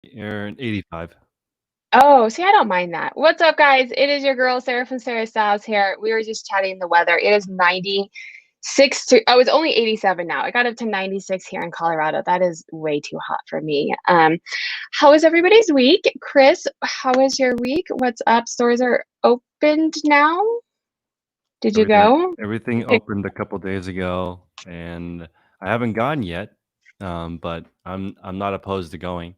You're an 85. Oh, see, I don't mind that. What's up, guys? It is your girl, Sarah from Sarah Styles here. We were just chatting the weather. It is 96 oh, it's only 87 now. It got up to 96 here in Colorado. That is way too hot for me. How is everybody's week? Chris, how was your week? What's up? Stores are opened now. Did you Everything go? everything opened a couple days ago, and I haven't gone yet. But I'm not opposed to going.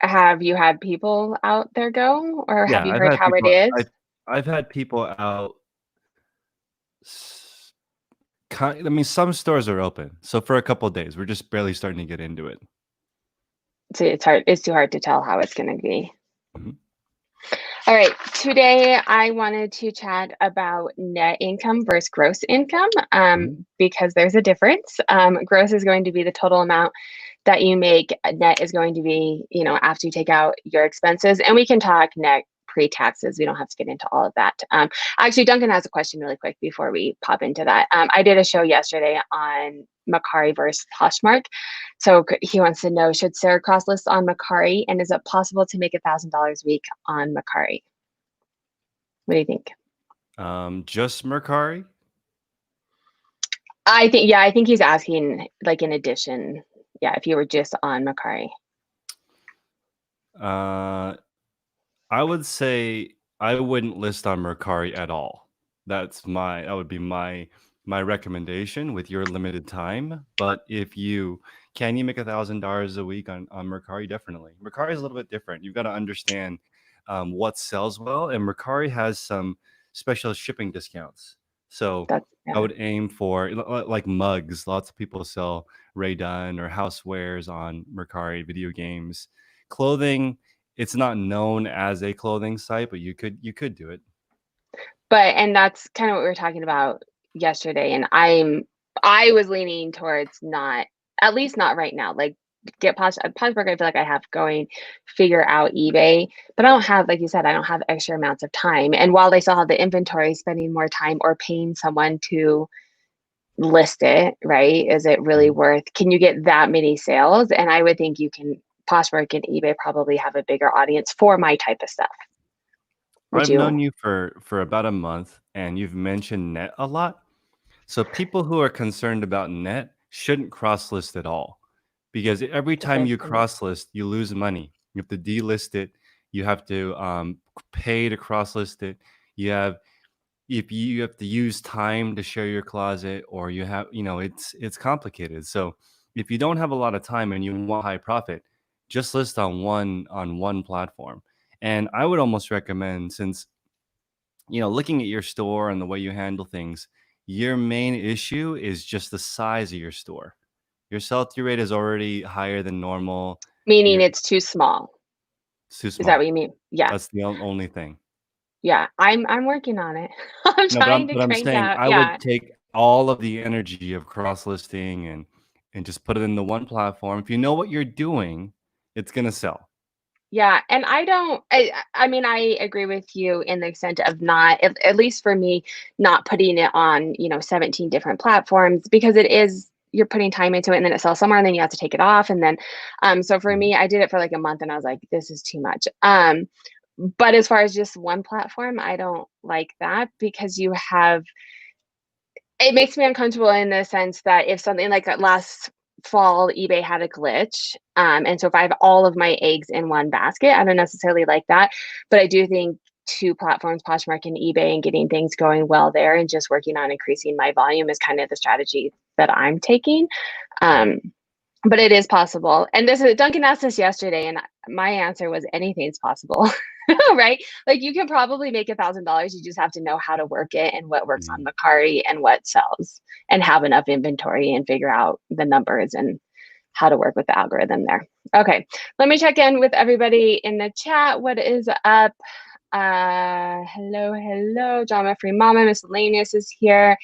Have you had people out there go, or have Yeah, you I've heard had how it people. is? I've had people out. s- I mean, some stores are open, so for a couple days, we're just barely starting to get into it. So it's hard. It's too hard to tell how it's going to be. Mhm. All right, today I wanted to chat about net income versus gross income Mhm. because there's a difference. Gross is going to be the total amount that you make. Net is going to be, after you take out your expenses. And we can talk net pre-taxes. We don't have to get into all of that. Actually, Duncan has a question really quick before we pop into that. I did a show yesterday on Mercari versus Poshmark. So he wants to know, should Sarah cross list on Mercari, and is it possible to make $1,000 a week on Mercari? What do you think? Just Mercari. I think he's asking like in addition. Yeah, if you were just on Mercari. Uh, I would say I wouldn't list on Mercari at all. That would be my recommendation with your limited time. But if can you make $1,000 a week on Mercari? Definitely. Mercari is a little bit different. You've got to understand what sells well, and Mercari has some special shipping discounts. So That's I yeah. would aim for like mugs. Lots of people sell Ray Dunn or housewares on Mercari, video games, clothing. It's not known as a clothing site, but you could do it. And that's kind of what we were talking about yesterday. And I was leaning towards not, at least not right now. Like get Poshmark, I feel like I have going, figure out eBay, but I don't have, like you said, I don't have extra amounts of time. And while they still have the inventory, spending more time or paying someone to list it, right? Is it really Mhm. worth, can you get that many sales? And I would think you can, Poshmark and eBay probably have a bigger audience for my type of stuff. Would I've you? known you for about a month, and you've mentioned net a lot. So people who are concerned about net shouldn't cross list at all, because every time you Interesting. cross list, you lose money. You have to delist it. You have to pay to cross list it. You have if you have to use time to share your closet, or it's complicated. So if you don't have a lot of time and you want high profit, just list on one platform. And I would almost recommend, since looking at your store and the way you handle things, your main issue is just the size of your store. Your sell-through rate is already higher than normal. Meaning You're it's too small. It's too Is that what small. you mean? Yeah. That's the only thing. Yeah. I'm working on it. I'm No, but trying I'm to but I'm crank saying out. I Yeah. would take all of the energy of cross-listing and just put it into one platform. If you know what you're doing, it's gonna sell. Yeah. And I mean, I agree with you in the extent of not, at least for me, not putting it on, 17 different platforms because you're putting time into it and then it sells somewhere and then you have to take it off. And then, so for Mhm. me, I did it for like a month and I was like, this is too much. But as far as just one platform, I don't like that because it makes me uncomfortable in the sense that if something like last fall, eBay had a glitch. And so if I have all of my eggs in one basket, I don't necessarily like that. But I do think two platforms, Poshmark and eBay, and getting things going well there and just working on increasing my volume is kind of the strategy that I'm taking. Mhm. Um, but it is possible. And this is Duncan asked this yesterday, and my answer was anything's possible. Right? Like you can probably make $1,000. You just have to know how to work it and what works on Mhm. Macari and what sells and have enough inventory and figure out the numbers and how to work with the algorithm there. Okay, let me check in with everybody in the chat. What is up? Hello, hello. Drama Free Mama Miscellaneous is here.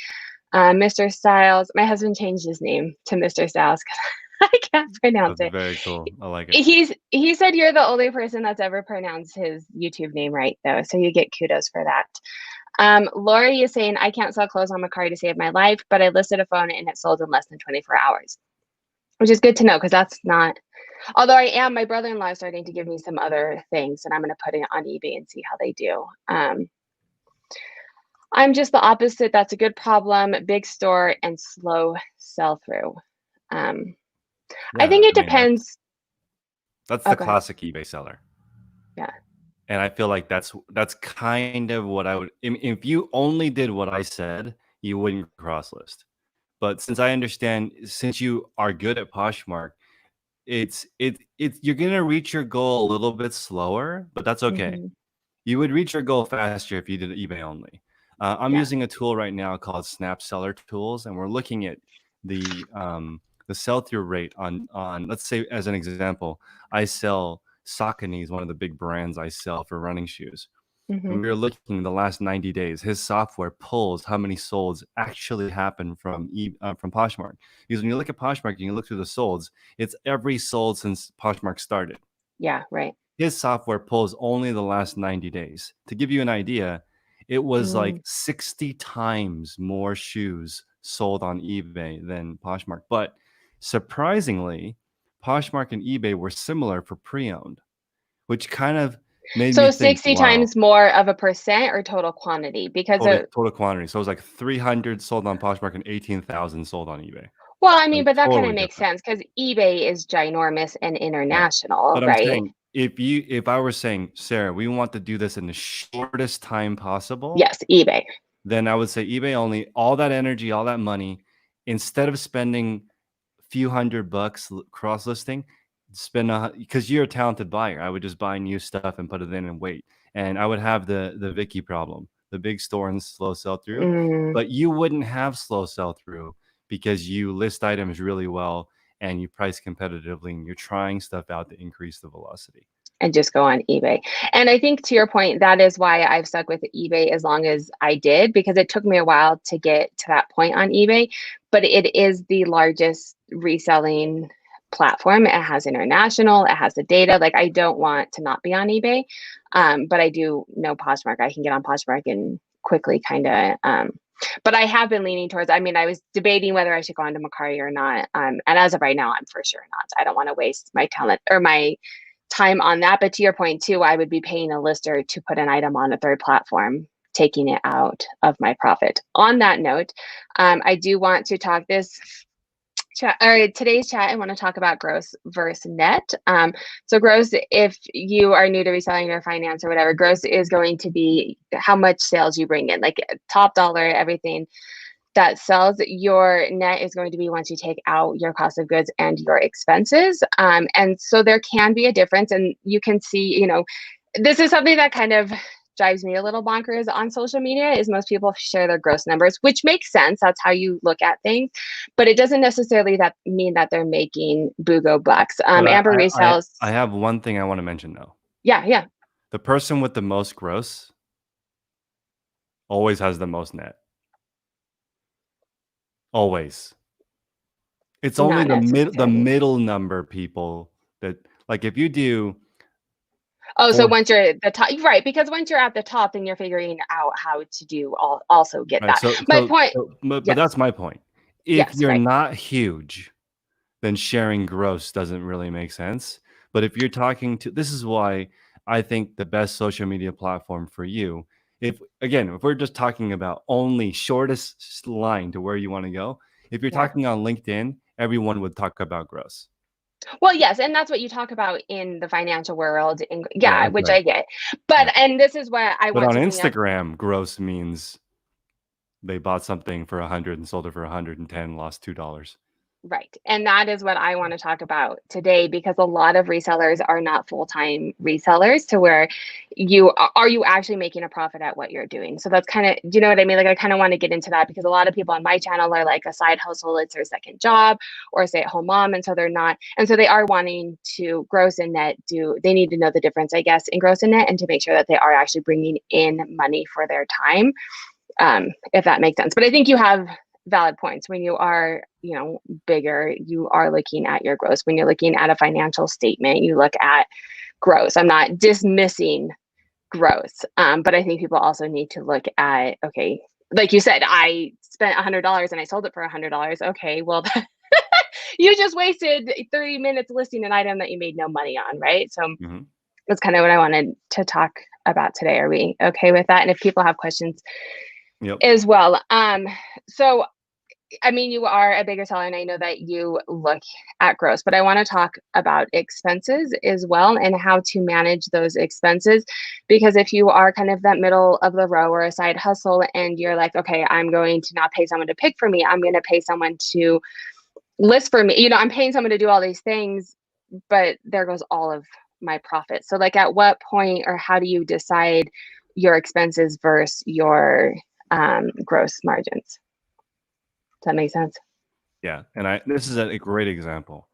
Mr. Styles. My husband changed his name to Mr. Styles because I can't pronounce That's it. very cool. I like it. He said you're the only person that's ever pronounced his YouTube name right though, so you get kudos for that. Lori is saying I can't sell clothes on Mercari to save my life, but I listed a phone and it sold in less than 24 hours, which is good to know because that's not Although my brother-in-law is starting to give me some other things, and I'm going to put it on eBay and see how they do. I'm just the opposite. That's a good problem. Big store and slow sell through. I Yeah, think it I mean depends. that's Oh, the go ahead. classic eBay seller. Yeah. And I feel like that's kind of what I would if you only did what I said, you wouldn't cross list. But since I understand, since you are good at Poshmark, it's you're gonna reach your goal a little bit slower, but that's okay. Hmm. You would reach your goal faster if you did eBay only. I'm Yeah. using a tool right now called Snap Seller Tools, and we're looking at the sell through rate on let's say as an example, I sell Saucony is one of the big brands I sell for running shoes. Hmm. And we were looking the last 90 days. His software pulls how many solds actually happen from Poshmark. Because when you look at Poshmark, and you look through the solds. It's every sold since Poshmark started. Yeah. Right. His software pulls only the last 90 days. To give you an idea, it was Mm. like 60 times more shoes sold on eBay than Poshmark. But surprisingly, Poshmark and eBay were similar for pre-owned, which kind of made me So think, 60 wow, times more of a percent or total quantity? Because total quantity. So it was like 300 sold on Poshmark and 18,000 sold on eBay. well, I mean, Like but that kind of totally makes different. sense because eBay is ginormous and Yeah. international, But I'm right? saying if I were saying, Sarah, we want to do this in the shortest time possible, Yes, eBay. then I would say eBay only, all that energy, all that money, instead of spending a few $100 cross listing, spend because you're a talented buyer. I would just buy new stuff and put it in and wait. And I would have the Vicky problem, the big store and slow sell through. Mm, But you wouldn't have slow sell through because you list items really well and you price competitively and you're trying stuff out to increase the velocity. and just go on eBay. And I think to your point, that is why I've stuck with eBay as long as I did, because it took me a while to get to that point on eBay, but it is the largest reselling platform. It has international, it has the data. Like I don't want to not be on eBay. But I do know Poshmark. I can get on Poshmark and quickly kind of but I have been leaning towards, I mean, I was debating whether I should go on to Mercari or not. And as of right now, I'm for sure not. I don't want to waste my talent or my time on that. But to your point too, I would be paying a lister to put an item on a third platform, taking it out of my profit. On that note, I do want to talk this chat or today's chat. I want to talk about gross versus net. So gross, if you are new to reselling or finance or whatever, gross is going to be how much sales you bring in, like top dollar, everything that sells. Your net is going to be once you take out your cost of goods and your expenses. And so there can be a difference. And you can see, this is something that kind of drives me a little bonkers on social media is most people share their gross numbers, which makes sense. That's how you look at things. But it doesn't necessarily mean that they're making BUGO bucks. But Amber resells. I have one thing I want to mention though. Yeah, yeah. The person with the most gross always has the most net. Always. It's only Not the necessarily. middle number people that like if you do Oh, so four once you're at the top, right? Because once you're at the top, then you're figuring out how to do also get right. that. My point, But yes, that's my point. If yes, you're right, not huge, then sharing gross doesn't really make sense. But if you're talking to, this is why I think the best social media platform for you, if again, if we're just talking about only shortest line to where you want to go, if you're yeah. talking on LinkedIn, everyone would talk about gross. Well, yes, and that's what you talk about in the financial world, and Yeah, yeah, I'm which sorry. I get. Yeah. But and this is what I But want on to bring up. Instagram, gross means they bought something for 100 and sold it for 110, lost $2. Right. And that is what I want to talk about today because a lot of resellers are not full-time resellers to where are you actually making a profit at what you're doing? So that's kind of, do you know what I mean? Like I kind of want to get into that because a lot of people on my channel are like a side hustle, it's their second job or a stay-at-home mom. And so they're not, and so they are wanting to gross and net they need to know the difference, I guess, in gross and net and to make sure that they are actually bringing in money for their time. If that makes sense. But I think you have valid points. When you are, bigger, you are looking at your gross. When you're looking at a financial statement, you look at gross. I'm not dismissing gross, but I think people also need to look at, okay, like you said, I spent $100 and I sold it for $100. Okay, well, you just wasted 30 minutes listing an item that you made no money on, right? So Mhm. that's kind of what I wanted to talk about today. Are we okay with that? And if people have questions Yep. as well. So I mean, you are a bigger seller, and I know that you look at gross, but I want to talk about expenses as well and how to manage those expenses. Because if you are kind of that middle of the row or a side hustle, and you're like, okay, I'm going to not pay someone to pick for me, I'm going to pay someone to list for me. I'm paying someone to do all these things, but there goes all of my profit. So, like, at what point or how do you decide your expenses versus your gross margins? Does that make sense? Yeah, and this is a great example.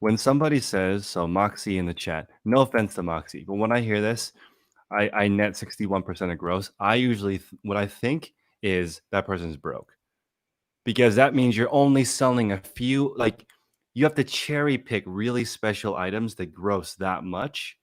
When somebody says, so Moxie in the chat, no offense to Moxie, but when I hear this, I net 61% of gross. I usually what I think is that person's broke, because that means you're only selling a few, like you have to cherry pick really special items that gross that much,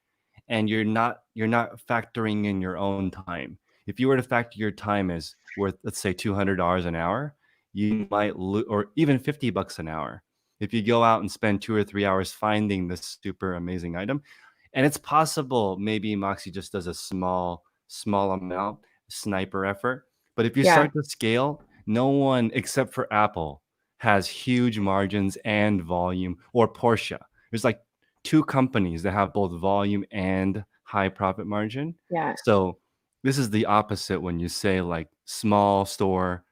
and you're not factoring in your own time. If you were to factor your time as worth, let's say $200 an hour, you might or even $50 an hour. If you go out and spend 2 or 3 hours finding this super amazing item, and it's possible maybe Moxie just does a small amount, sniper effort. But if you Yeah. start to scale, no one except for Apple has huge margins and volume, or Porsche. There's like two companies that have both volume and high profit margin. Yeah. So this is the opposite when you say like small store,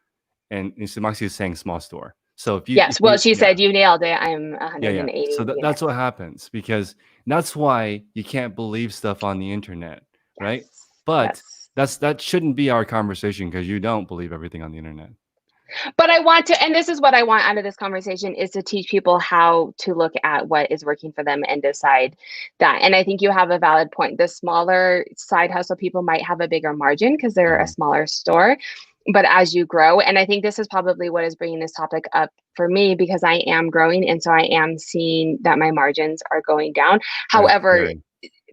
and Moxie is saying small store. So if Yes. Well, you she yeah, said you nailed it. I'm yeah. 180 So that's units. what happens, because that's why you can't believe stuff on the internet, right? Yes. But Yes. that shouldn't be our conversation, because you don't believe everything on the internet. But I want to, and this is what I want out of this conversation, is to teach people how to look at what is working for them and decide that. And I think you have a valid point. The smaller side hustle people might have a bigger margin because they're a Mhm. smaller store. But as you grow, and I think this is probably what is bringing this topic up for me, because I am growing. And so I am seeing that my margins are going down. That is However, scary.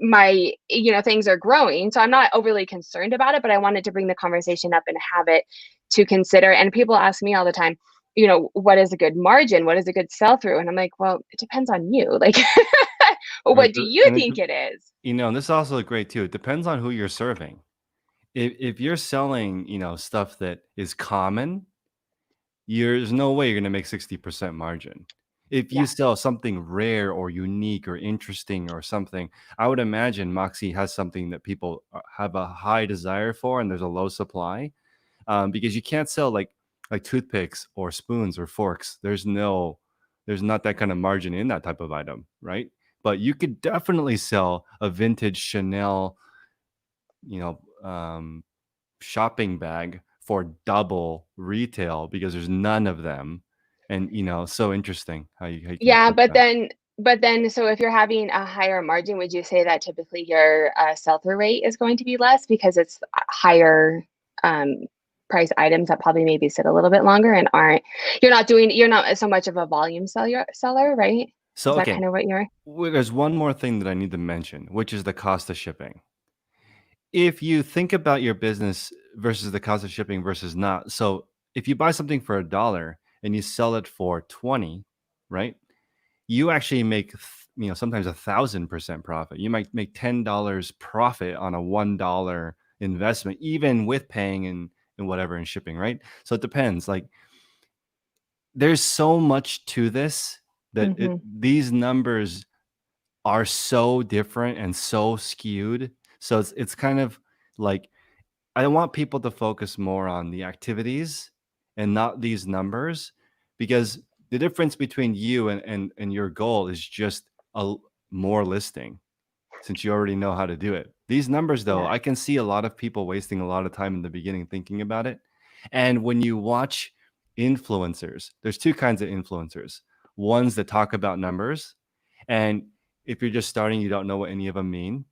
my things are growing, so I'm not overly concerned about it, but I wanted to bring the conversation up and have it to consider. And people ask me all the time, what is a good margin, what is a good sell through, and I'm like, well, it depends on you, like what do you think it is? And this is also great too. It depends on who you're serving. If you're selling, stuff that is common, there's no way you're going to make 60% margin. If you Yeah. sell something rare or unique or interesting or something, I would imagine Moxie has something that people have a high desire for and there's a low supply. Because you can't sell like toothpicks or spoons or forks. There's not that kind of margin in that type of item, right? But you could definitely sell a vintage Chanel, you know, shopping bag for double retail, because there's none of them. And so interesting how you can Yeah, approach but that. then so if you're having a higher margin, would you say that typically your sell-through rate is going to be less because it's higher um, price items that probably maybe sit a little bit longer and aren't, you're not so much of a volume seller, right? So Is that okay, kind of what you're? there's one more thing that I need to mention, which is the cost of shipping. If you think about your business versus the cost of shipping versus not, so if you buy something for $1 and you sell it for 20, right? You actually make sometimes 1,000% profit. You might make $10 profit on a $1 investment, even with paying and whatever and shipping, right? So it depends. Like there's so much to this that Mm-hmm. these numbers are so different and so skewed. So it's kind of like, I want people to focus more on the activities and not these numbers, because the difference between you and your goal is just more listing, since you already know how to do it. These numbers, though, Yeah. I can see a lot of people wasting a lot of time in the beginning thinking about it. And when you watch influencers, there's two kinds of influencers: ones that talk about numbers, and if you're just starting, you don't know what any of them mean.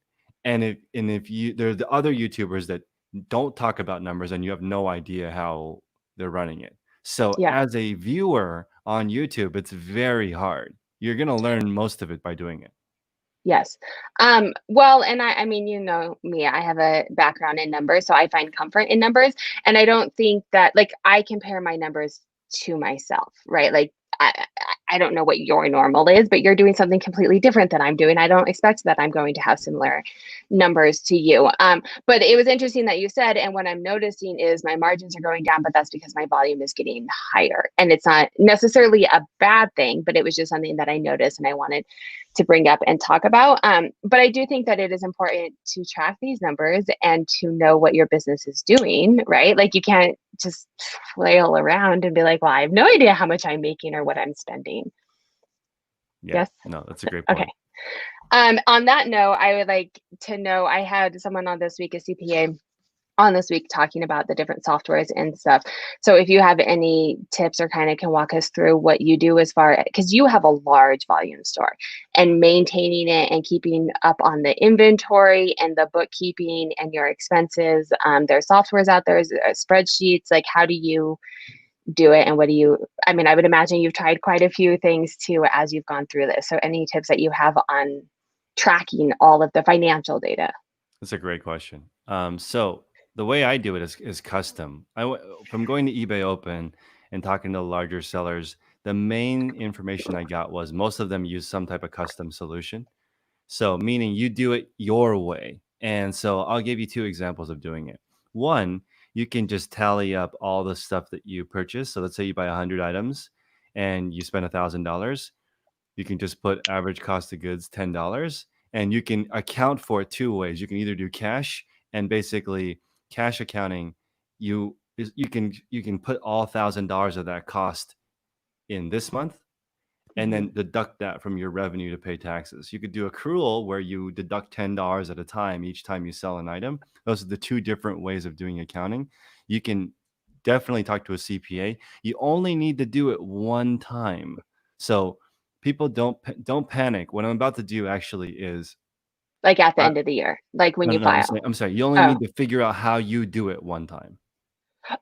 And if you, there are the other YouTubers that don't talk about numbers and you have no idea how they're running it. So Yeah. as a viewer on YouTube, it's very hard. You're going to learn most of it by doing it. Yes. Well, and I mean, me, I have a background in numbers, so I find comfort in numbers. And I don't think that, like, I compare my numbers to myself, right? Like I don't know what your normal is, but you're doing something completely different than I'm doing. I don't expect that I'm going to have similar numbers to you. But it was interesting that you said, and what I'm noticing is my margins are going down, but that's because my volume is getting higher. And it's not necessarily a bad thing, but it was just something that I noticed and I wanted to bring up and talk about. But I do think that it is important to track these numbers and to know what your business is doing, right? Like you can't just flail around and be like, well, I have no idea how much I'm making or what I'm spending. Yeah, Yes. no, that's a great Okay. point. On that note, I would like to know, I had someone on this week, a CPA on this week, talking about the different softwares and stuff. So if you have any tips or kind of can walk us through what you do as far, because you have a large volume store and maintaining it and keeping up on the inventory and the bookkeeping and your expenses. There's softwares out there, spreadsheets. Like, how do you do it, and what do you, I mean, I would imagine you've tried quite a few things too as you've gone through this. So any tips that you have on tracking all of the financial data? That's a great question. So the way I do it is custom. From going to eBay Open and talking to larger sellers, the main information I got was most of them use some type of custom solution. So meaning you do it your way. And so I'll give you two examples of doing it. One, you can just tally up all the stuff that you purchase. So let's say you buy 100 items and you spend $1,000. You can just put average cost of goods $10, and you can account for it two ways. You can either do cash, and basically cash accounting, you can put all $1,000 of that cost in this month and Mm-hmm. then deduct that from your revenue to pay taxes. You could do accrual where you deduct $10 at a time each time you sell an item. Those are the two different ways of doing accounting. You can definitely talk to a CPA. You only need to do it one time. So people don't panic. What I'm about to do actually is Like at the I, end of the year, like when no, you no, file. I'm sorry. You only Oh, need to figure out how you do it one time.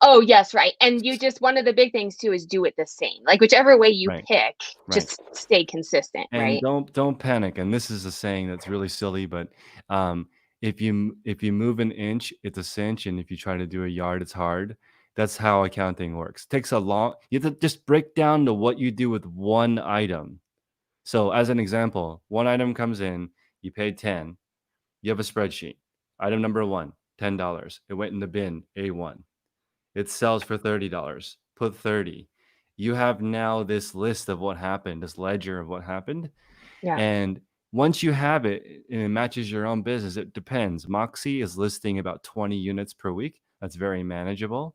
oh, yes, right. And you just, one of the big things too is do it the same. Like whichever way you Right. pick, Right. just stay consistent, And right? don't panic. And this is a saying that's really silly, but um, if you move an inch, it's a cinch, and if you try to do a yard, it's hard. That's how accounting works. Takes a long. You have to just break down to what you do with one item. So, as an example, one item comes in, you pay 10. You have a spreadsheet. Item number one, $10. It went in the bin, A1. It sells for $30. Put 30. You have now this list of what happened, this ledger of what happened. Yeah. And once you have it and it matches your own business, it depends. Moxie is listing about 20 units per week. That's very manageable.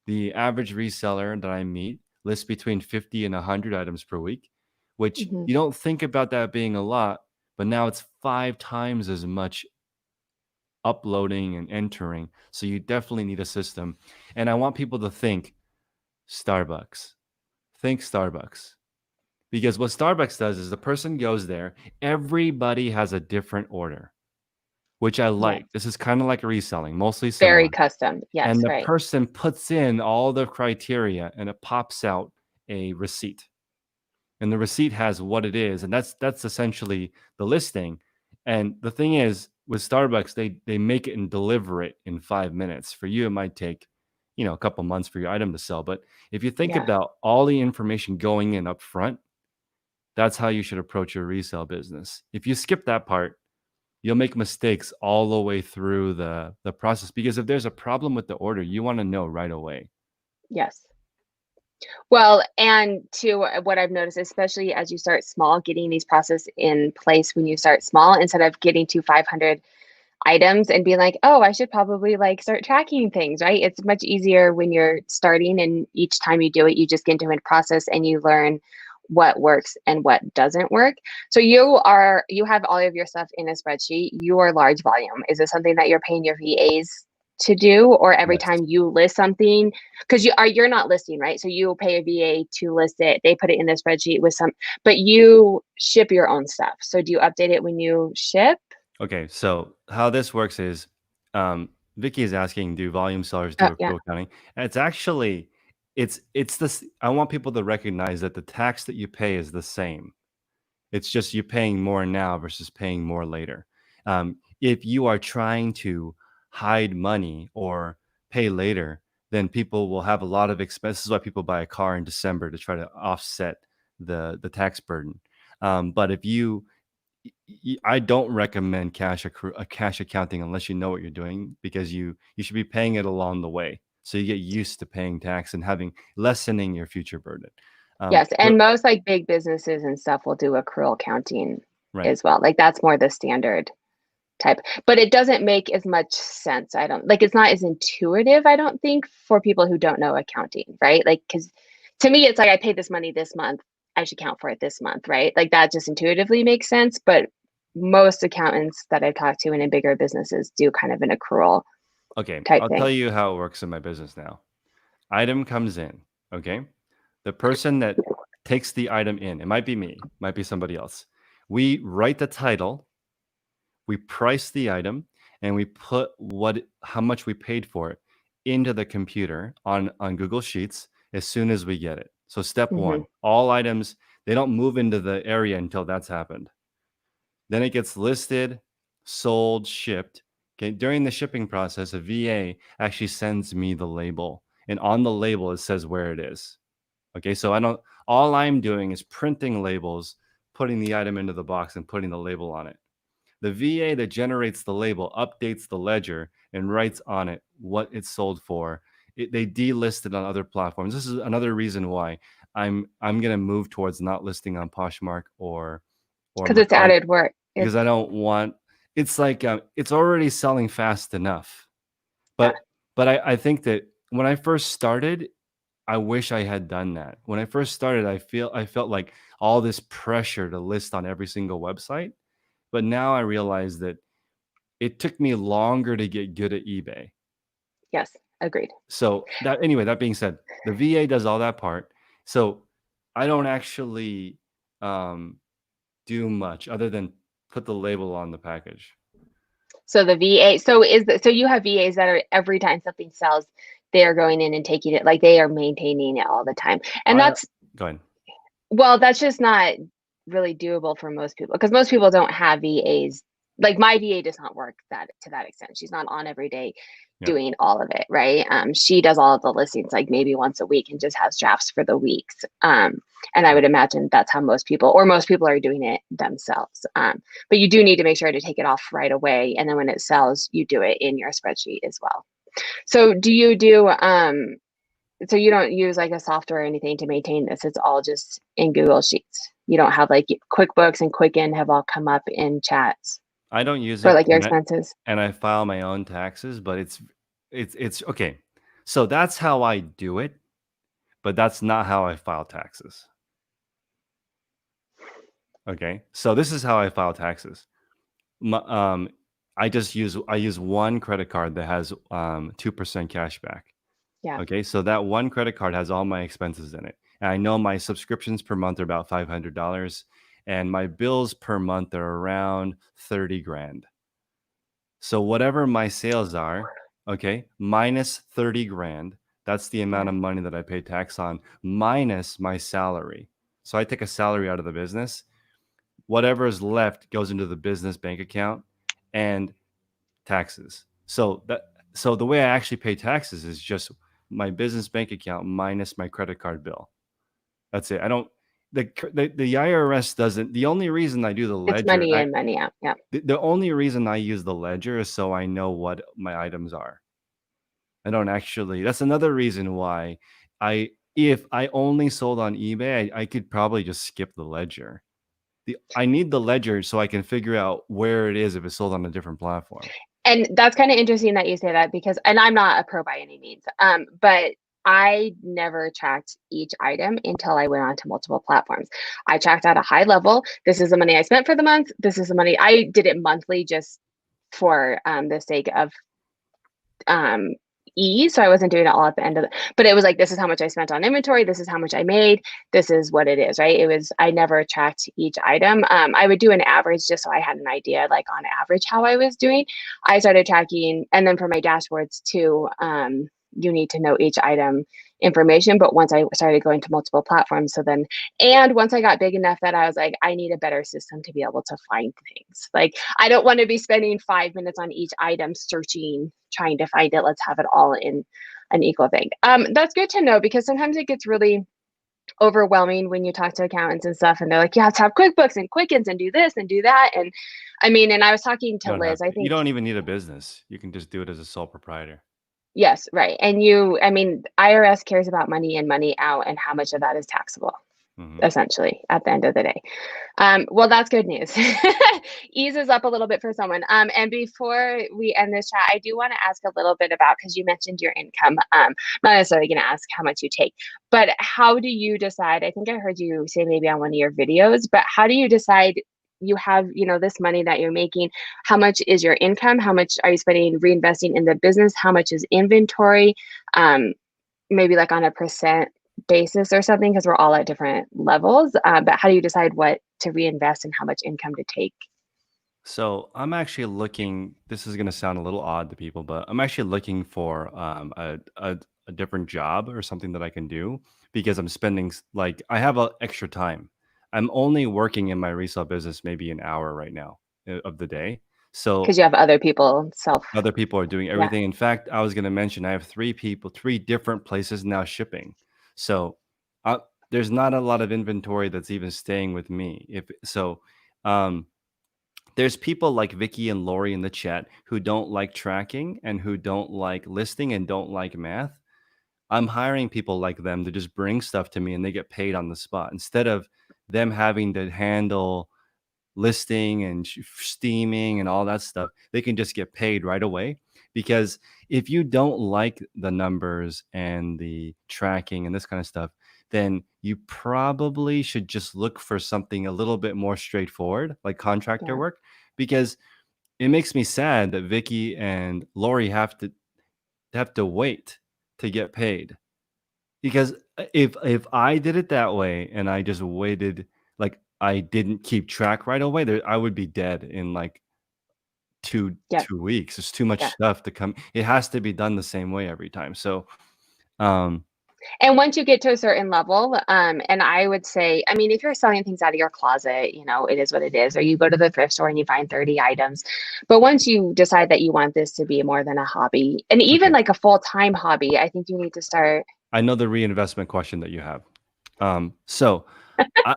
The average reseller that I meet lists between 50 and 100 items per week, which Hmm. you don't think about that being a lot, but now it's 5 times as much uploading and entering. So you definitely need a system. And I want people to think Starbucks. Think Starbucks. Because what Starbucks does is the person goes there, everybody has a different order, which I Yes. like. This is kind of like reselling, mostly Very similar. custom. Yes, And the right. person puts in all the criteria and it pops out a receipt. And the receipt has what it is, and that's essentially the listing. And the thing is, with Starbucks, they make it and deliver it in 5 minutes. For you, it might take, a couple months for your item to sell. But if you think Yeah. about all the information going in up front, that's how you should approach your resale business. If you skip that part, you'll make mistakes all the way through the process, because if there's a problem with the order, you want to know right away. Yes. Well, and to what I've noticed, especially as you start small, getting these process in place when you start small, instead of getting to 500 items and being like, oh, I should probably like start tracking things, right? It's much easier when you're starting, and each time you do it, you just get into a process and you learn what works and what doesn't work. So you have all of your stuff in a spreadsheet. Your large volume, is it something that you're paying your VAs to do, or every Yes. time you list something, because you're not listing, right? So you pay a VA to list it, they put it in the spreadsheet with some, but you ship your own stuff. So do you update it when you ship? Okay, so how this works is, Vicky is asking, do volume sellers do Yeah. accrual accounting? And it's actually, it's this. I want people to recognize that the tax that you pay is the same. It's just you paying more now versus paying more later. If you are trying to hide money or pay later, then people will have a lot of expenses. This is why people buy a car in December to try to offset the tax burden. But if I don't recommend cash accounting unless you know what you're doing, because you should be paying it along the way, so you get used to paying tax and lessening your future burden. Yes, But and most like big businesses and stuff will do accrual accounting right, as well. Like that's more the standard type, but it doesn't make as much sense. I don't like, it's not as intuitive, I don't think, for people who don't know accounting, right? Like, because to me, it's like I paid this money this month, I should count for it this month, right? Like that just intuitively makes sense. But most accountants that I've talked to and in bigger businesses do kind of an accrual okay, type I'll thing. tell you how it works in my business now. Item comes in, okay? The person that takes the item in, it might be me, might be somebody else. We write the title, we price the item, and we put how much we paid for it into the computer on Google Sheets as soon as we get it. So step Hmm. one, all items, they don't move into the area until that's happened. Then it gets listed, sold, shipped. Okay, during the shipping process, a VA actually sends me the label, and on the label it says where it is. Okay, so all I'm doing is printing labels, putting the item into the box and putting the label on it. The VA that generates the label updates the ledger and writes on it what it's sold for. They delist it on other platforms. This is another reason why I'm gonna move towards not listing on Poshmark or Because it's Mercari, added work. because It's I don't want. It's like it's already selling fast enough. yeah, But I think that when I first started, I wish I had done that. When I first started, I felt like all this pressure to list on every single website. But now I realize that it took me longer to get good at eBay. yes, agreed. So that being said, the VA does all that part. So I don't actually um, do much other than put the label on the package. So the VA, so you have VAs that are every time something sells, they are going in and taking it, like they are maintaining it all the time. And I that's, Go ahead. well, that's just not really doable for most people because most people don't have VAs. Like my VA does not work that to that extent. She's not on every day Yeah. doing all of it, right? She does all of the listings like maybe once a week and just has drafts for the weeks. And I would imagine that's how most people are doing it themselves. But you do need to make sure to take it off right away. And then when it sells, you do it in your spreadsheet as well. So do you do so you don't use like a software or anything to maintain this. It's all just in Google Sheets. You don't have like QuickBooks and Quicken have all come up in chats I don't use for it, like your expenses. and I file my own taxes, but it's okay. So that's how I do it, but that's not how I file taxes. Okay, so this is how I file taxes. My, I use one credit card that has 2% cash back. Yeah. Okay, so that one credit card has all my expenses in it, and I know my subscriptions per month are about $500, and my bills per month are around 30 grand. So whatever my sales are, okay, minus 30 grand, that's the amount Yeah. of money that I pay tax on, minus my salary. So I take a salary out of the business. Whatever is left goes into the business bank account and taxes. So the way I actually pay taxes is just my business bank account minus my credit card bill. That's it. I don't the IRS doesn't. The only reason I do the It's ledger, money in, money out. Yeah. the only reason I use the ledger is so I know what my items are. I don't actually. That's another reason why if I only sold on eBay, I could probably just skip the ledger. I need the ledger so I can figure out where it is if it's sold on a different platform. And that's kind of interesting that you say that because, and I'm not a pro by any means, but I never tracked each item until I went on to multiple platforms. I tracked at a high level. This is the money I spent for the month. This is the money I did it monthly just for the sake of um ease. So I wasn't doing it all at the end of it, but it was like, this is how much I spent on inventory. This is how much I made. This is what it is, right? It was, I never tracked each item. I would do an average just so I had an idea, like on average, how I was doing. I started tracking. And then for my dashboards too, you need to know each item information. But once I started going to multiple platforms, and once I got big enough that I was like, I need a better system to be able to find things. Like, I don't want to be spending 5 minutes on each item searching, trying to find it. Let's have it all in an equal thing. That's good to know, because sometimes it gets really overwhelming when you talk to accountants and stuff, and they're like, you have to have QuickBooks and Quickens and do this and do that. And and I was talking You to don't have Liz, I to. You think. don't even need a business. You can just do it as a sole proprietor. Yes, right. And IRS cares about money in, money out, and how much of that is taxable, Hmm. essentially, at the end of the day. Well, that's good news. Eases up a little bit for someone. And before we end this chat, I do want to ask a little bit about, because you mentioned your income. Not necessarily going to ask how much you take, but how do you decide? I think I heard you say maybe on one of your videos, but how do you decide you have, this money that you're making? How much is your income? How much are you spending reinvesting in the business? How much is inventory? Maybe like on a percent basis or something, because we're all at different levels. But how do you decide what to reinvest and how much income to take? So I'm actually looking. This is going to sound a little odd to people, but I'm actually looking for a different job or something that I can do, because I'm spending like I have extra time. I'm only working in my resale business maybe an hour right now of the day. Because So you have other people other people are doing yeah. everything. In fact, I was going to mention I have three different places now shipping. So uh, there's not a lot of inventory that's even staying with me. If so, um, there's people like Vicky and Lori in the chat who don't like tracking and who don't like listing and don't like math. I'm hiring people like them to just bring stuff to me and they get paid on the spot instead of them having to handle listing and steaming and all that stuff. They can just get paid right away, because if you don't like the numbers and the tracking and this kind of stuff, then you probably should just look for something a little bit more straightforward, like contractor Yeah. work, because it makes me sad that Vicky and Lori have to wait to get paid. Because if I did it that way and I just waited, like I didn't keep track right away, there I would be dead in like two Yeah. 2 weeks. There's too much Yeah. stuff to come. It has to be done the same way every time. So um And once you get to a certain level, and I would say, if you're selling things out of your closet, it is what it is, or you go to the thrift store and you find 30 items. But once you decide that you want this to be more than a hobby, and even okay. like a full-time hobby, I think you need to start. I know the reinvestment question that you have. So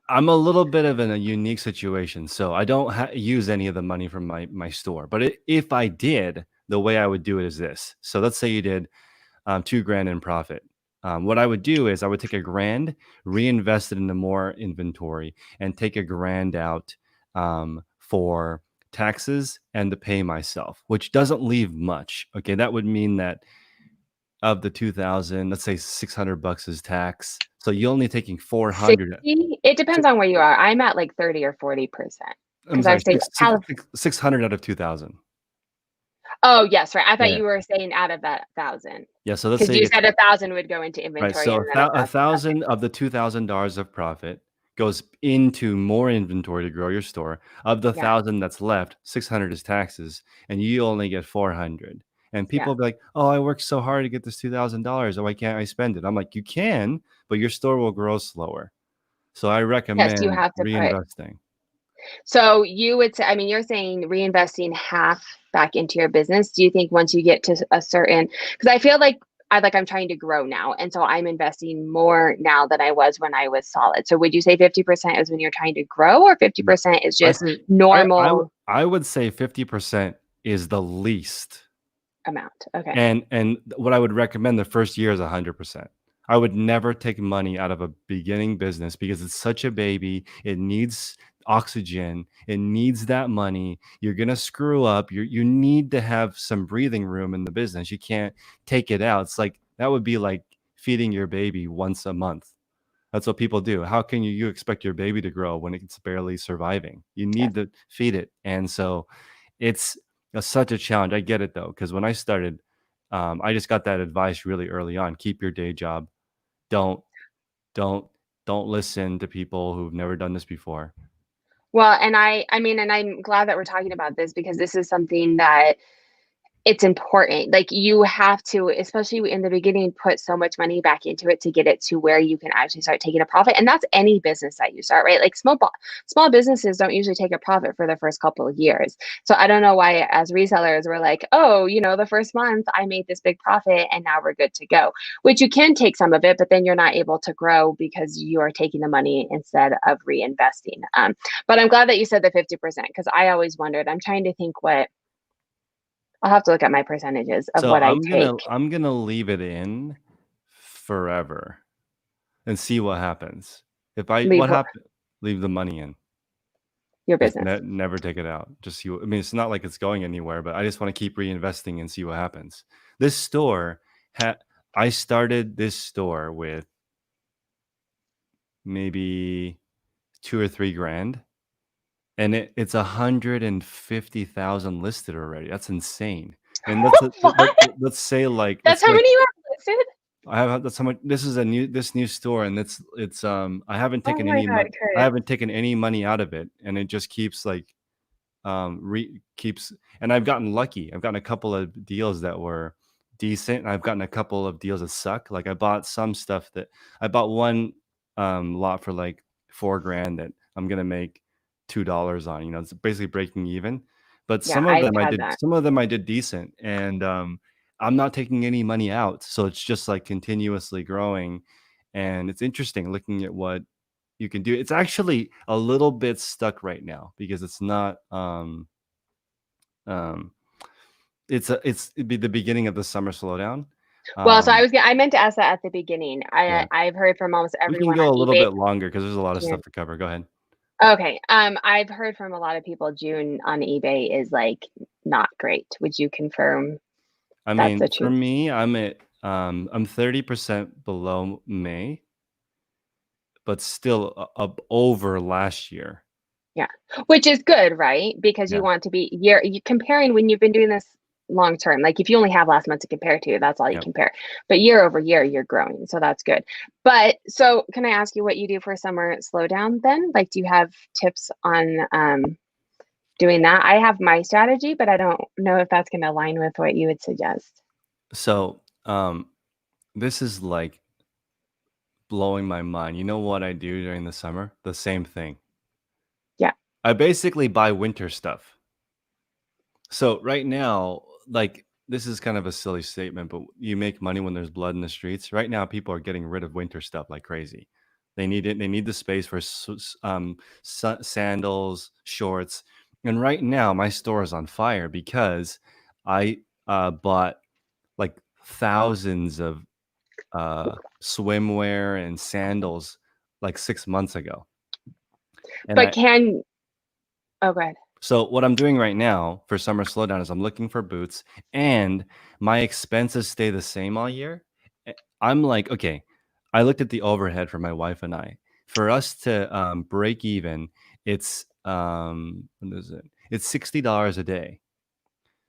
I'm a little bit of in a unique situation. So I don't use any of the money from my store. But if I did, the way I would do it is this. So let's say you did 2 grand in profit. What I would do is I would take a grand, reinvest it into more inventory, and take a grand out for taxes and to pay myself, which doesn't leave much. Okay, that would mean that of the 2,000, let's say $600 is tax. So you're only taking 400. 60, it depends on where you are. I'm at like 30 or 40%. I'm Because I sorry, would say 600 out of 2,000. Oh, yes, right. I thought Yeah, you were saying out of that 1,000, yeah. So let's because say you it's said 1,000 would go into right. inventory So and then 1,000. Okay. 1,000 of the $2,000 of profit goes into more inventory to grow your store. Of the Yeah. 1,000 that's left, 600 is taxes, and you only get 400. And people Yeah. be like, "Oh, I worked so hard to get this $2,000. Oh, why can't I spend it?" I'm like, "You can, but your store will grow slower." So I Yes, you recommend have to put. reinvesting. So you would say, you're saying reinvesting half back into your business. Do you think once you get to a certain, because I feel like I'm trying to grow now, and so I'm investing more now than I was when I was solid. So would you say 50% is when you're trying to grow, or 50% is I just think normal I would say 50% is the least. amount? Okay. And what I would recommend the first year is 100%. I would never take money out of a beginning business because it's such a baby. It needs oxygen. It needs that money. You're gonna screw up. You need to have some breathing room in the business. You can't take it out. It's like that would be like feeding your baby once a month. That's what people do. How can you expect your baby to grow when it's barely surviving? You Yeah. need to feed it. And so it's such a challenge. I get it though, because when I started, I just got that advice really early on. Keep your day job. Don't, don't, don't listen to people who've never done this before. Well, and and I'm glad that we're talking about this, because this is something that it's important. Like you have to, especially in the beginning, put so much money back into it to get it to where you can actually start taking a profit. And that's any business that you start, right? Like small businesses don't usually take a profit for the first couple of years. So I don't know why as resellers we're like, oh, the first month I made this big profit and now we're good to go. Which you can take some of it, but then you're not able to grow because you are taking the money instead of reinvesting. But I'm glad that you said the 50% because I always wondered. I'm trying to think what I'll have to look at my percentages of So what I I'm take. gonna leave it in forever and see what happens. If I Leave what what happen leave the money in. your Just business. never take it out. Just see. I mean, it's not like it's going anywhere, but I just want to keep reinvesting and see what happens. This store I started this store with maybe 2 or 3 grand, and it's 150,000 listed already. That's insane. And What? let's say like That's let's how say many you have listed? I have that's how much. This is this new store, and it's I haven't Oh taken my any God, money. I Chris. haven't taken any money out of it, and it just keeps like keeps. And I've gotten lucky. I've gotten a couple of deals that were decent, and I've gotten a couple of deals that suck. Like I bought some stuff that I bought one lot for like 4 grand that I'm gonna make $2 on. It's basically breaking even. But Yeah, I've had some of them I did decent, and I'm not taking any money out. So it's just like continuously growing. And it's interesting looking at what you can do. It's actually a little bit stuck right now because it's not um it'd be the beginning of the summer slowdown. Well, so Um I meant to ask that at the beginning. yeah. I've heard from almost We can everyone go on a little eBay. bit longer because there's a lot of Yeah. stuff to cover. Go ahead. Okay. I've heard from a lot of people June on eBay is like not great. Would you confirm I that's mean, the for truth? me, I'm 30% below May, but still up over last year. Yeah. Which is good, right? Because you Yeah. want to be you comparing when you've been doing this long term. Like if you only have last month to compare to, that's all you Yep. compare. But year over year, you're growing. So that's good. But so can I ask you what you do for summer slowdown then? Like, do you have tips on doing that? I have my strategy, but I don't know if that's going to align with what you would suggest. So, this is like blowing my mind. You know what I do during the summer? The same thing. Yeah. I basically buy winter stuff. So right now, like this is kind of a silly statement, but you make money when there's blood in the streets. Right now, people are getting rid of winter stuff like crazy. They need it. They need the space for sandals, shorts. And right now, my store is on fire because I bought like thousands of swimwear and sandals like 6 months ago. And But can oh go ahead. so what I'm doing right now for summer slowdown is I'm looking for boots, and my expenses stay the same all year. I'm like, okay, I looked at the overhead for my wife and I. For us to break even, it's what is it? It's $60 a day.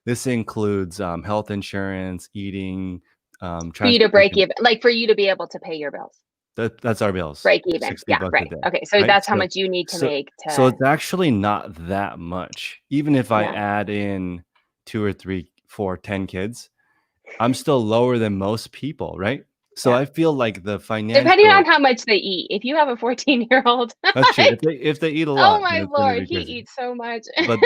This includes health insurance, eating, For you to break transportation. even, like for you to be able to pay your bills. That's our bills, Break even. 60 Yeah, bucks a right. day, Okay. So right? that's how much you need to So make so to it's actually not that much. Even if I yeah. add in 2 or 3, 4, 10 kids, I'm still lower than most people, right? So Yeah. I feel like the Depending on financial how much they eat. If you have a 14-year-old, that's true. like, If they eat a oh lot, then my it's gonna Lord, be he crazy. eats so much. But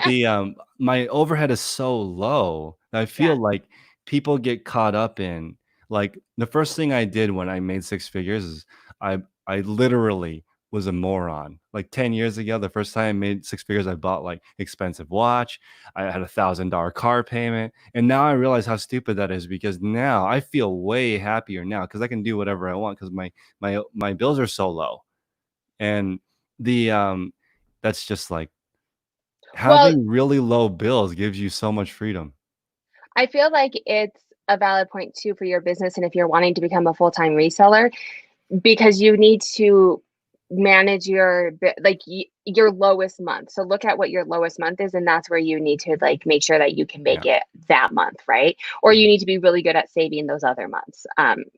the my overhead is so low that I feel Yeah. like people get caught up in like the first thing I did when I made 6 figures is I literally was a moron. Like 10 years ago, the first time I made 6 figures, I bought like expensive watch. I had $1,000 car payment. And now I realize how stupid that is because now I feel way happier now because I can do whatever I want because my bills are so low. And the that's just like Well, having really low bills gives you so much freedom. I feel like it's a valid point too for your business. And if you're wanting to become a full-time reseller, because you need to manage your lowest month. So look at what your lowest month is, and that's where you need to like make sure that you can make Yeah. it that month, right? Or Mhm. you need to be really good at saving those other months,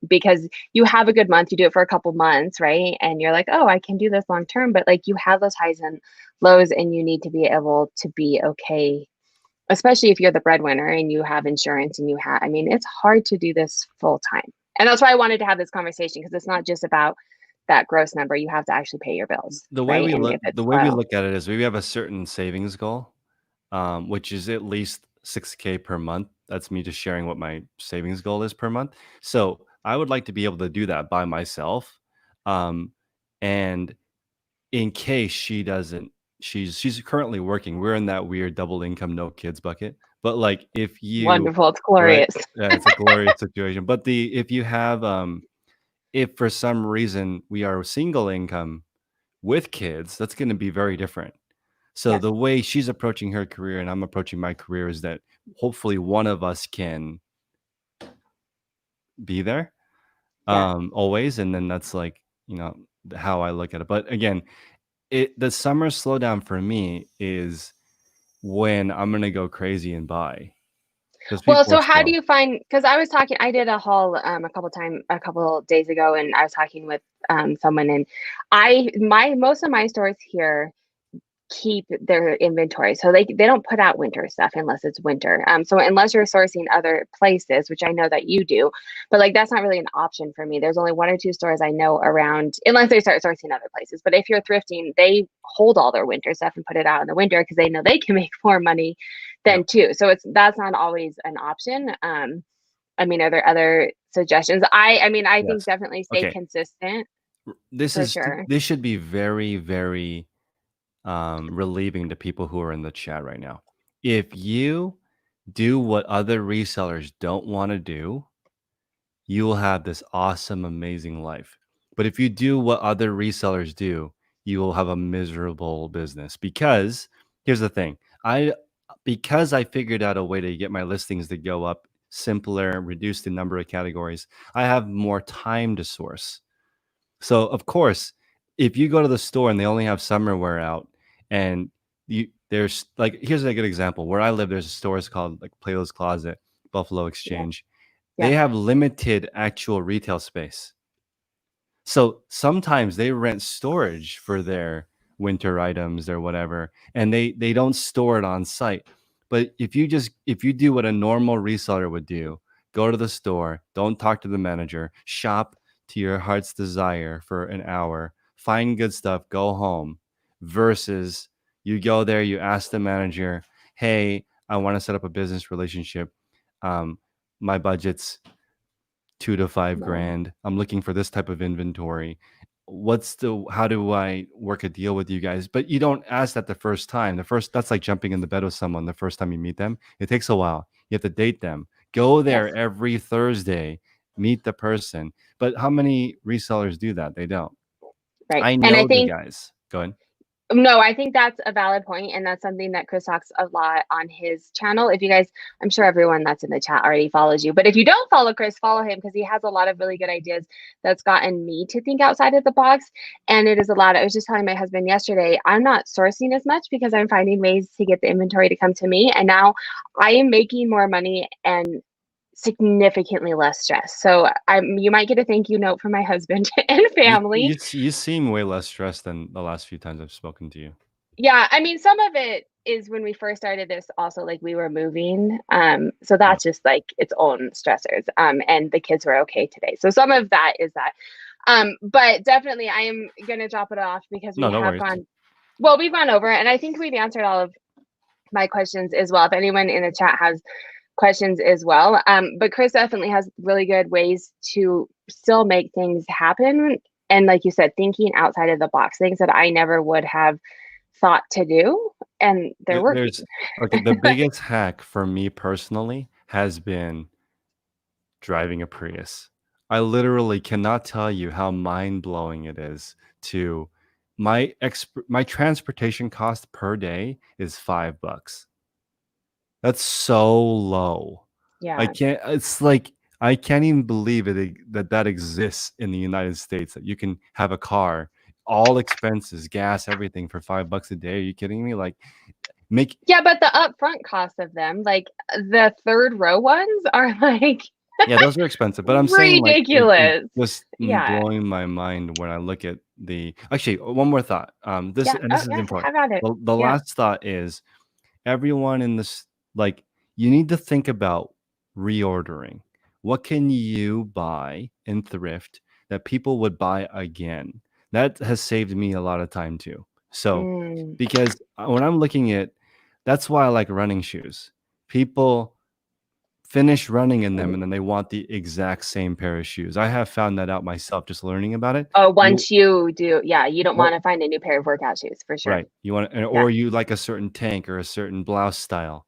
because you have a good month, you do it for a couple months, right? And you're like, oh, I can do this long term, but like you have those highs and lows, and you need to be able to be okay especially if you're the breadwinner and you have insurance and I mean, it's hard to do this full time. And that's why I wanted to have this conversation, because it's not just about that gross number. You have to actually pay your bills, right? And if The it's way we low, look at it is we have a certain savings goal, which is at least 6K per month. That's me just sharing what my savings goal is per month. So I would like to be able to do that by myself. And in case she doesn't, she's currently working. We're in that weird double income, no kids bucket. But like if you, wonderful, it's right, glorious. yeah, it's a glorious situation. But if you have, if for some reason we are single income with kids, that's going to be very different. So Yes, the way she's approaching her career and I'm approaching my career is that hopefully one of us can be there, yeah. always. And then that's like, how I look at it. But again, the summer slowdown for me is when I'm going to go crazy and buy, because Well, people are so how do slow. you find, because I did a haul a couple days ago, and I was talking with someone, and most of my stores here keep their inventory. So they don't put out winter stuff unless it's winter. So unless you're sourcing other places, which I know that you do, but like that's not really an option for me. There's only one or two stores I know around, unless they start sourcing other places. But if you're thrifting, they hold all their winter stuff and put it out in the winter because they know they can make more money than Yep. too. So that's not always an option. I mean, are there other suggestions? I mean, I think Yes. definitely stay Okay. consistent This for is sure. this should be very, very relieving to people who are in the chat right now. If you do what other resellers don't want to do, you will have this awesome, amazing life. But if you do what other resellers do, you will have a miserable business. Because here's the thing, because I figured out a way to get my listings to go up simpler, reduce the number of categories, I have more time to source. So of course, if you go to the store and they only have summer wear out, and there's like, here's a good example. Where I live, there's stores called like Plato's Closet, Buffalo Yeah. Exchange. They Yeah. have limited actual retail space. So sometimes they rent storage for their winter items or whatever, and they don't store it on site. But if you do what a normal reseller would do, go to the store, don't talk to the manager, shop to your heart's desire for an hour, find good stuff, go home, versus you go there, you ask the manager, "Hey, I want to set up a business relationship. Um, my budget's 2 to 5 Right. grand. I'm looking for this type of inventory. How do I work a deal with you guys?" But you don't ask that the first time. That's like jumping in the bed with someone the first time you meet them. It takes a while. You have to date them. Go Yes. there every Thursday, meet the person. But how many resellers do that? They don't. Right. I And I know the think, guys. Go ahead. no, I think that's a valid point, and that's something that Chris talks a lot on his channel. If you guys, I'm sure everyone that's in the chat already follows you, but if you don't follow Chris, follow him, because he has a lot of really good ideas that's gotten me to think outside of the box. And it is a lot. I was just telling my husband yesterday, I'm not sourcing as much because I'm finding ways to get the inventory to come to me. And now I am making more money and significantly less stress. So you might get a thank you note from my husband and family. You seem way less stressed than the last few times I've spoken to you. Yeah, I mean, some of it is when we first started this also, like, we were moving. So Yeah. that's just like its own stressors. And the kids were okay today. So some of that is that. But definitely I am gonna drop it off because No, no worries. we've gone over it, and I think we've answered all of my questions as well. If anyone in the chat has questions as well. But Chris definitely has really good ways to still make things happen. And like you said, thinking outside of the box, things that I never would have thought to do, and they're working. There's okay. The biggest hack for me personally has been driving a Prius. I literally cannot tell you how mind blowing it is to my transportation cost per day is $5. That's so low. Yeah. It's like I can't even believe that exists in the United States, that you can have a car, all expenses, gas, everything for $5 a day. Are you kidding me? Like make Yeah, but the upfront cost of them, like the third row ones, are like Yeah, those are expensive, but I'm saying like it's ridiculous. just Yeah. blowing my mind when I look at actually one more thought. This Yeah. and Oh, this is yeah. important. Have at it. The Yeah. last thought is everyone in this like you need to think about reordering. What can you buy in thrift that people would buy again? That has saved me a lot of time too. So, Mm. because when I'm looking at, that's why I like running shoes. People finish running in them and then they want the exact same pair of shoes. I have found that out myself just learning about it. Oh, You once you do, yeah, you don't or want to find a new pair of workout shoes for sure. right. You want, Yeah. or you like a certain tank or a certain blouse style.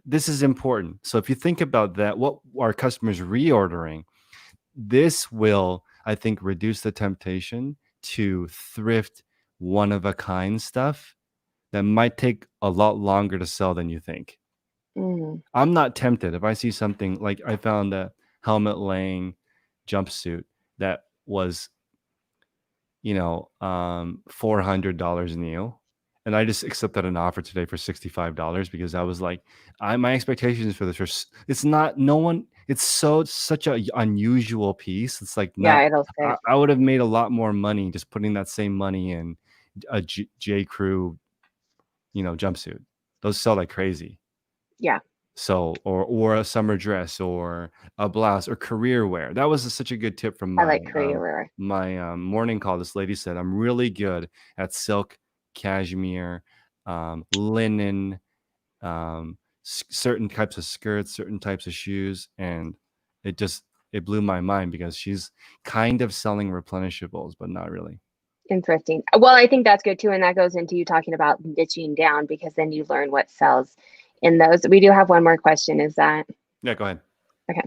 This is important. So if you think about that, what are customers reordering? This will, I think, reduce the temptation to thrift one of a kind stuff that might take a lot longer to sell than you think. Mm. I'm not tempted if I see something like I found a helmet laying jumpsuit that was, $400 new. And I just accepted an offer today for $65 because I was like, my expectations for this are, it's not, no one, it's such a unusual piece. It's like Yeah, not, it'll fit. I would have made a lot more money just putting that same money in a J. Crew, jumpsuit. Those sell like crazy. Yeah, So, or a summer dress or a blouse or career wear. That was such a good tip from I my like career wear. morning call. This lady said, I'm really good at silk, cashmere, linen, certain types of skirts, certain types of shoes. And it just, it blew my mind because she's kind of selling replenishables, but not really. Interesting. Well, I think that's good too. And that goes into you talking about niching down because then you learn what sells in those. We do have one more question. Is that Yeah, go ahead. okay?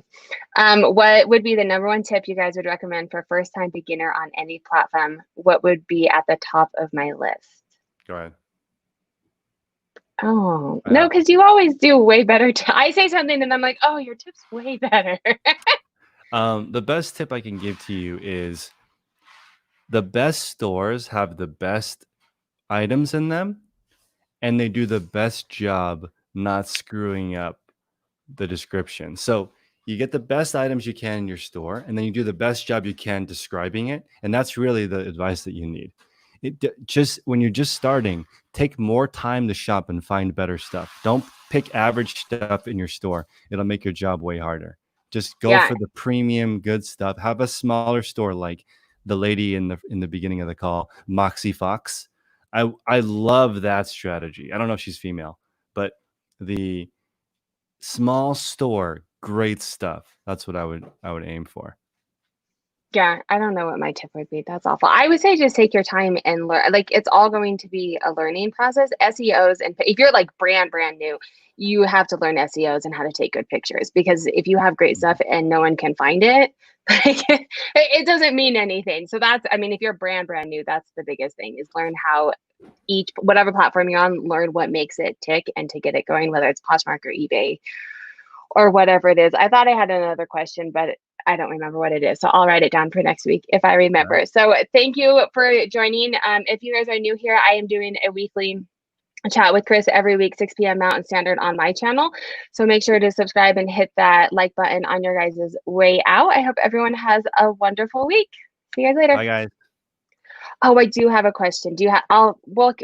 What would be the number one tip you guys would recommend for first time beginner on any platform? What would be at the top of my list? Go ahead. Oh, no, because you always do way better. I say something and I'm like, oh, your tip's way better. The best tip I can give to you is the best stores have the best items in them and they do the best job not screwing up the description. So you get the best items you can in your store and then you do the best job you can describing it. And that's really the advice that you need. Just when you're just starting, take more time to shop and find better stuff. Don't pick average stuff in your store. It'll make your job way harder. Just go Yeah, for the premium good stuff. Have a smaller store like the lady in the beginning of the call, Moxie Fox. I love that strategy. I don't know if she's female, but the small store, great stuff. That's what I would aim for. yeah, I don't know what my tip would be. That's awful. I would say just take your time and learn. Like it's all going to be a learning process. SEOs, and if you're like brand new, you have to learn SEOs and how to take good pictures because if you have great stuff and no one can find it, like, it doesn't mean anything. So that's, I mean, if you're brand new, that's the biggest thing is learn how each whatever platform you're on, learn what makes it tick and to get it going, whether it's Poshmark or eBay or whatever it is. I thought I had another question, but I don't remember what it is. So I'll write it down for next week if I remember. So thank you for joining. If you guys are new here, I am doing a weekly chat with Chris every week, 6 p.m. Mountain Standard on my channel. So make sure to subscribe and hit that like button on your guys' way out. I hope everyone has a wonderful week. See you guys later. Bye, guys. Oh, I do have a question. Do you have, we'll